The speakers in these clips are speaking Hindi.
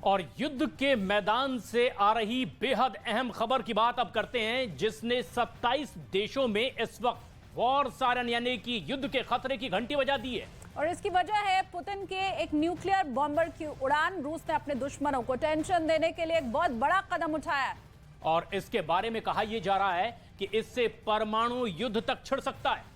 और युद्ध के मैदान से आ रही बेहद अहम खबर की बात अब करते हैं, जिसने 27 देशों में इस वक्त वॉर सायरन यानी कि युद्ध के खतरे की घंटी बजा दी है। और इसकी वजह है पुतिन के एक न्यूक्लियर बॉम्बर की उड़ान। रूस ने अपने दुश्मनों को टेंशन देने के लिए एक बहुत बड़ा कदम उठाया और इसके बारे में कहा यह जा रहा है कि इससे परमाणु युद्ध तक छिड़ सकता है।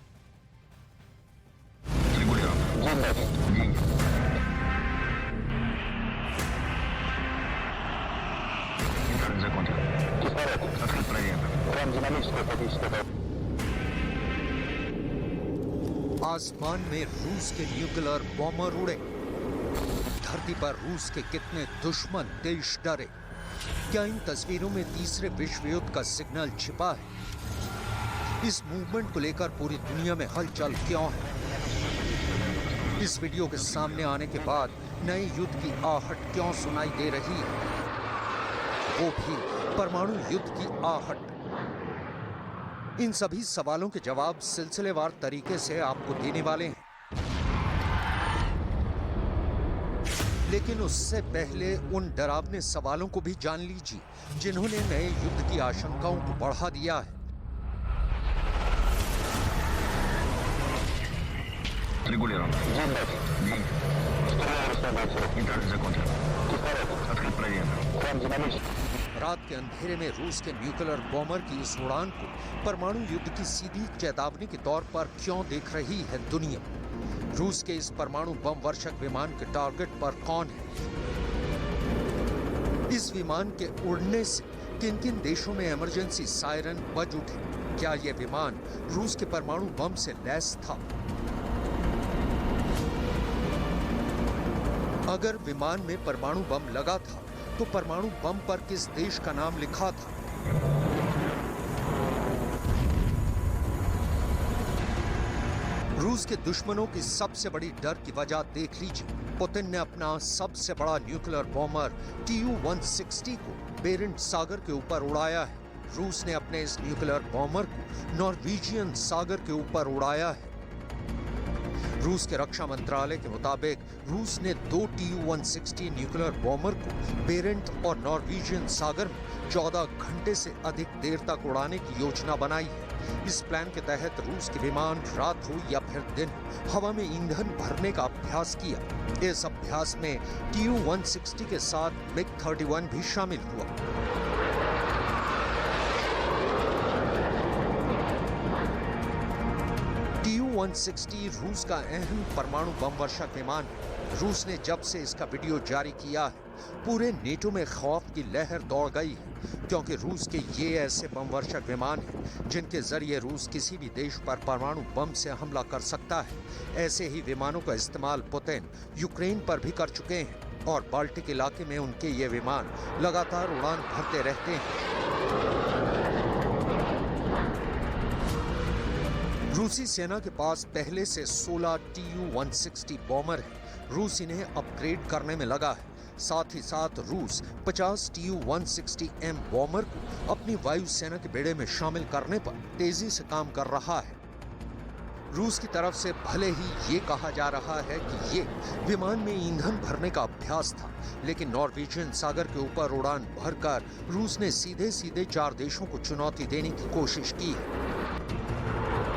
आसमान में रूस के न्यूक्लियर बॉम्बर उड़े। धरती पर रूस के कितने दुश्मन देश डरे। क्या इन तस्वीरों में तीसरे विश्व युद्ध का सिग्नल छिपा है? इस मूवमेंट को लेकर पूरी दुनिया में हलचल क्यों है? इस वीडियो के सामने आने के बाद नए युद्ध की आहट क्यों सुनाई दे रही है, वो भी परमाणु युद्ध की आहट। इन सभी सवालों के जवाब सिलसिलेवार तरीके से आपको देने वाले हैं, लेकिन उससे पहले उन डरावने सवालों को भी जान लीजिए जिन्होंने नए युद्ध की आशंकाओं को बढ़ा दिया है। रात के अंधेरे में रूस के न्यूक्लियर बॉम्बर की इस उड़ान को परमाणु युद्ध की सीधी चेतावनी के तौर पर क्यों देख रही है दुनिया? रूस के इस परमाणु बम वर्षक विमान के टारगेट पर कौन है? इस विमान के उड़ने से किन किन देशों में इमरजेंसी सायरन बज उठे? क्या यह विमान रूस के परमाणु बम से लैस था? अगर विमान में परमाणु बम लगा था तो परमाणु बम पर किस देश का नाम लिखा था? रूस के दुश्मनों की सबसे बड़ी डर की वजह देख लीजिए। पुतिन ने अपना सबसे बड़ा न्यूक्लियर बॉम्बर Tu-160 को बेरेंट सागर के ऊपर उड़ाया है। रूस ने अपने इस न्यूक्लियर बॉम्बर को नॉर्वेजियन सागर के ऊपर उड़ाया है। रूस के रक्षा मंत्रालय के मुताबिक रूस ने 2 Tu-160 न्यूक्लियर बॉम्बर को बेरेंट और नॉर्वेजियन सागर में 14 घंटे से अधिक देर तक उड़ाने की योजना बनाई है। इस प्लान के तहत रूस के विमान रात हो या फिर दिन हवा में ईंधन भरने का अभ्यास किया। इस अभ्यास में Tu-160 के साथ MiG-31 भी शामिल हुआ। Tu-160 रूस का अहम परमाणु बम वर्षक विमान है। रूस ने जब से इसका वीडियो जारी किया है, पूरे नेटो में खौफ की लहर दौड़ गई है, क्योंकि रूस के ये ऐसे बम वर्षक विमान हैं जिनके जरिए रूस किसी भी देश पर परमाणु बम से हमला कर सकता है। ऐसे ही विमानों का इस्तेमाल पुतिन यूक्रेन पर भी कर चुके हैं और बाल्टिक इलाके में उनके ये विमान लगातार उड़ान भरते रहते हैं। रूसी सेना के पास पहले से 16 Tu-160 बॉम्बर हैं। रूस इन्हें अपग्रेड करने में लगा है। साथ ही साथ रूस 50 Tu-160M बॉम्बर को अपनी वायुसेना के बेड़े में शामिल करने पर तेजी से काम कर रहा है। रूस की तरफ से भले ही ये कहा जा रहा है कि ये विमान में ईंधन भरने का अभ्यास था, लेकिन नॉर्वेजियन सागर के ऊपर उड़ान भरकर रूस ने सीधे सीधे 4 देशों को चुनौती देने की कोशिश की है।